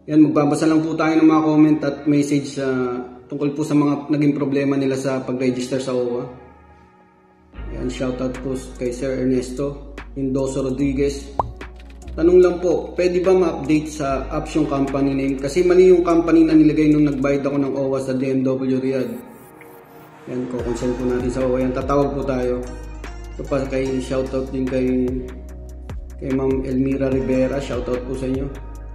Yan, magbabasa lang po tayo ng mga comment at message tungkol po sa mga naging problema nila sa pag-register sa OWA. Yan, shoutout po kay Sir Ernesto Mendoza Rodriguez. Tanong lang po, pwede ba ma-update sa apps yung company name? Kasi mali yung company na nilagay nung nagbayad ako ng OWA sa DMW Riyadh. Yan, kukonsult po natin sa OWA. Yan, tatawag po tayo. Ito pa kay shoutout din kay Ma'am Elmira Rivera. Shoutout po sa inyo.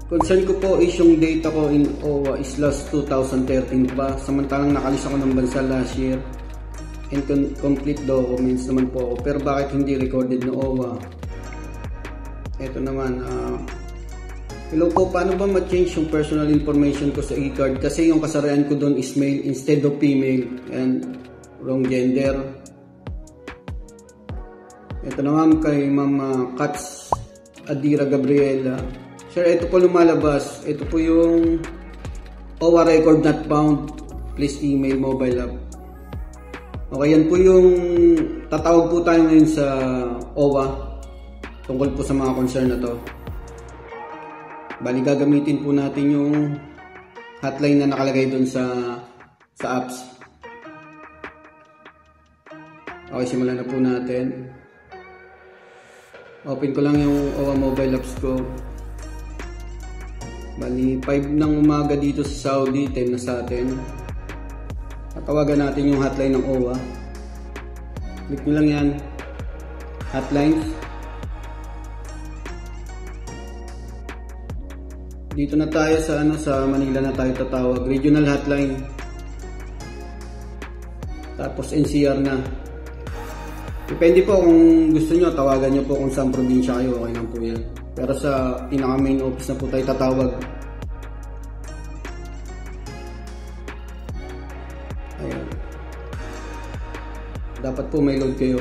Concern ko po is yung data ko in OWA is last 2013 pa. Samantalang nakalis ako ng bansa last year. And complete documents naman po ako. Pero bakit hindi recorded ng OWA? Ito naman. Hello po, paano ba ma-change yung personal information ko sa e-card? Kasi yung kasarian ko doon is male instead of female. And wrong gender. Ito naman kay Ma'am Katz Adira Gabriela. Sir, ito po lumalabas. Ito po yung OWA record not found. Please email mobile app. Okay, yan po yung tatawag po tayo ngayon sa OWA tungkol po sa mga concern na to. Bali, gagamitin po natin yung hotline na nakalagay dun sa apps. Okay, simulan na po natin. Open ko lang yung OWA mobile apps ko. Bali, 5 ng umaga dito sa Saudi, 10 na sa atin. Tatawagan natin yung hotline ng OWA. Click nyo lang yan. Hotlines. Dito na tayo sa Manila na tayo tatawag. Regional hotline. Tapos NCR na. Depende po kung gusto nyo, tawagan nyo po kung saan probinsya kayo. Okay lang po yan. Pero sa pinaka-main office na po tayo tatawag. Ayan. Dapat po may load kayo.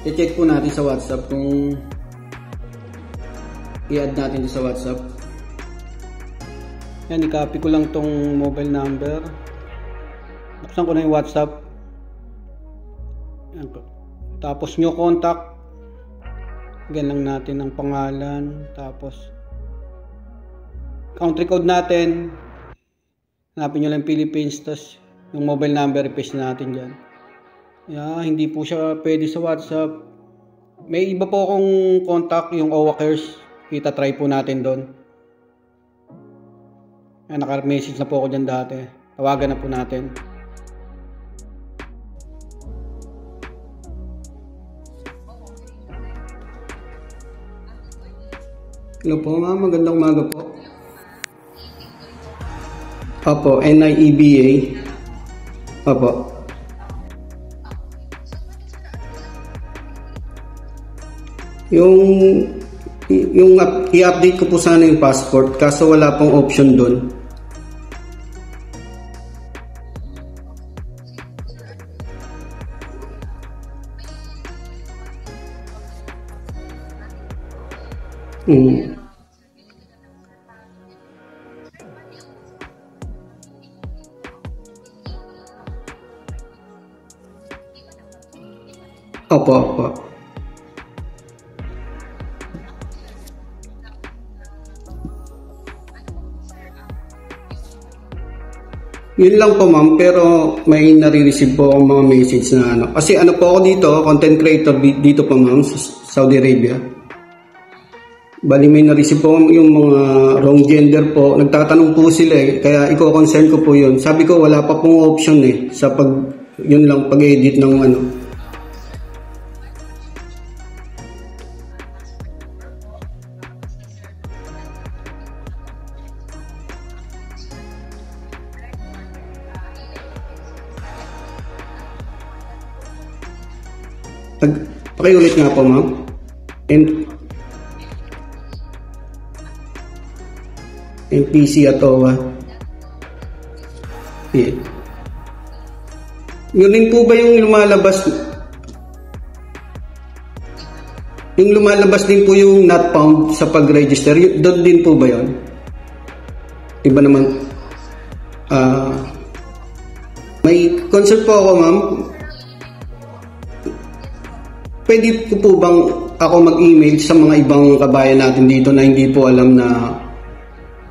I-check po natin sa WhatsApp kung i-add natin sa WhatsApp. Yan, i-copy ko lang tong mobile number. Buksan ko na yung WhatsApp. Yan. Tapos new contact. Ganyan lang natin ang pangalan. Tapos country code natin. Hanapin nyo lang Philippines. Tapos yung mobile number, i-paste natin dyan. Yeah, hindi po siya pwede sa WhatsApp. May iba po akong contact, yung OWA Cares. Kita-try po natin doon. Naka-message na po ako dyan dati. Tawagan na po natin. Hello po ma'am, magandang umaga po. Opo, NIEBA. Opo. Yung i-update ko po sana yung passport kaso wala pong option doon. Opo. Yun lang po ma'am, pero may nare-receive po akong mga message na kasi po ako dito, content creator dito po ma'am sa Saudi Arabia. Bali may na-receive po yung mga wrong gender po. Nagtatanong po sila kaya i-concern ko po yun. Sabi ko wala pa pong option sa yun lang pag-edit ng Pakiulit nga po ma'am. NPC at OWA. Yeah. Yun din po ba yung lumalabas? Yung lumalabas din po yung not found sa pag-register. Doon din po ba yun? Iba naman. May concern po ako ma'am. Pwede ko po bang ako mag-email sa mga ibang kabayan natin dito na hindi po alam na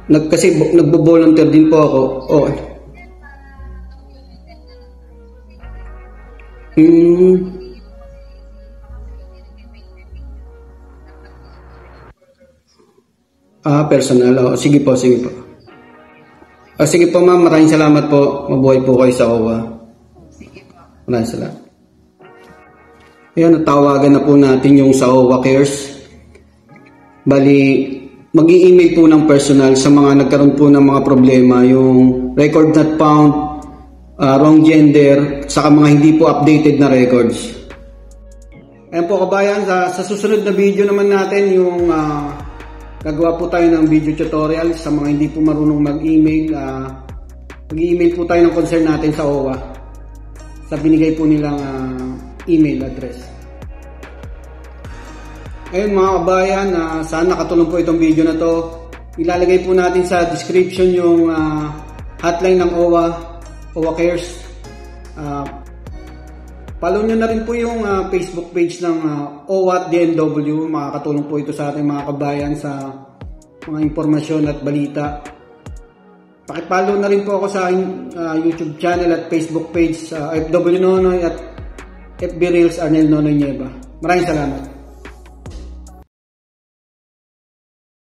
Kasi nagbo-volunteer din po ako. Oh. Personal. Oh, sige po, sige po. Sige po ma'am, maraming salamat po. Mabuhay po kayo sa OWA. Maraming salamat. Ayan, natawagan na po natin yung sa OWA Cares. Bali, mag-i-email po ng personal sa mga nagkaroon po ng mga problema, yung record not found, wrong gender, saka mga hindi po updated na records. Ayan po kabayan, sa susunod na video naman natin yung gagawa po tayo ng video tutorial sa mga hindi po marunong mag-email. Mag-i-email po tayo ng concern natin sa OWA sa binigay po nilang email address. Ayun mga kabayan, sana nakatulong po itong video na to. Ilalagay po natin sa description yung hotline ng OWA Cares. Follow nyo na rin po yung Facebook page ng OWA at DNW. Makakatulong po ito sa ating mga kabayan sa mga impormasyon at balita. Pakipollow na rin po ako sa YouTube channel at Facebook page FW Nonoy at FB Reels Arnel Nonoy Nieva. Maraming salamat.